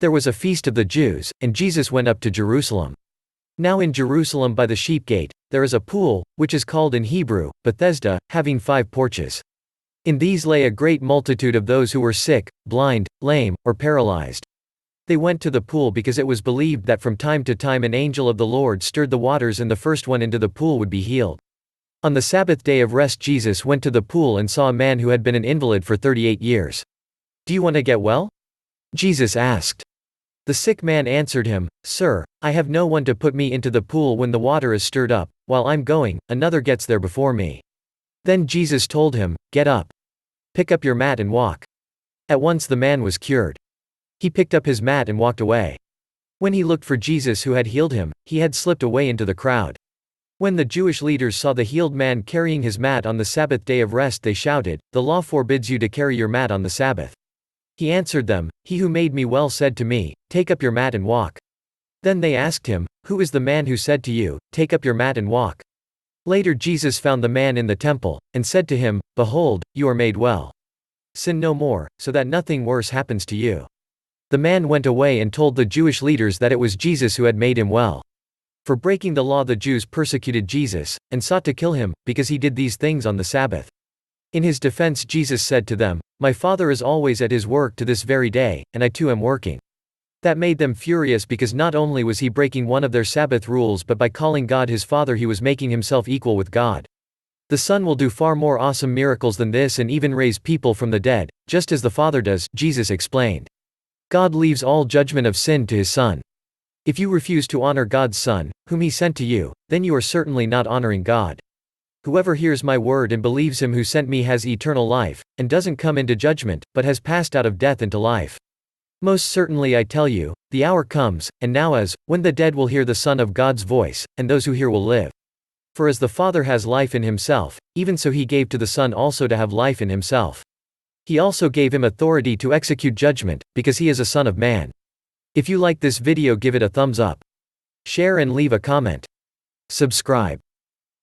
There was a feast of the Jews, and Jesus went up to Jerusalem. Now in Jerusalem by the sheep gate, there is a pool, which is called in Hebrew, Bethesda, having 5 porches. In these lay a great multitude of those who were sick, blind, lame, or paralyzed. They went to the pool because it was believed that from time to time an angel of the Lord stirred the waters and the first one into the pool would be healed. On the Sabbath day of rest Jesus went to the pool and saw a man who had been an invalid for 38 years. "Do you want to get well?" Jesus asked. The sick man answered him, "Sir, I have no one to put me into the pool when the water is stirred up. While I'm going, another gets there before me." Then Jesus told him, "Get up. Pick up your mat and walk." At once the man was cured. He picked up his mat and walked away. When he looked for Jesus who had healed him, he had slipped away into the crowd. When the Jewish leaders saw the healed man carrying his mat on the Sabbath day of rest, they shouted, "The law forbids you to carry your mat on the Sabbath." He answered them, "He who made me well said to me, 'Take up your mat and walk.'" Then they asked him, "Who is the man who said to you, 'Take up your mat and walk'?" Later Jesus found the man in the temple, and said to him, "Behold, you are made well. Sin no more, so that nothing worse happens to you." The man went away and told the Jewish leaders that it was Jesus who had made him well. For breaking the law the Jews persecuted Jesus, and sought to kill him, because he did these things on the Sabbath. In his defense Jesus said to them, "My Father is always at his work to this very day, and I too am working." That made them furious because not only was he breaking one of their Sabbath rules but by calling God his Father he was making himself equal with God. The Son will do far more awesome miracles than this and even raise people from the dead, just as the Father does, Jesus explained. God leaves all judgment of sin to his Son. If you refuse to honor God's Son, whom he sent to you, then you are certainly not honoring God. Whoever hears my word and believes him who sent me has eternal life, and doesn't come into judgment, but has passed out of death into life. Most certainly I tell you, the hour comes, and now is, when the dead will hear the Son of God's voice, and those who hear will live. For as the Father has life in himself, even so he gave to the Son also to have life in himself. He also gave him authority to execute judgment, because he is a Son of Man. If you like this video, give it a thumbs up. Share and leave a comment. Subscribe.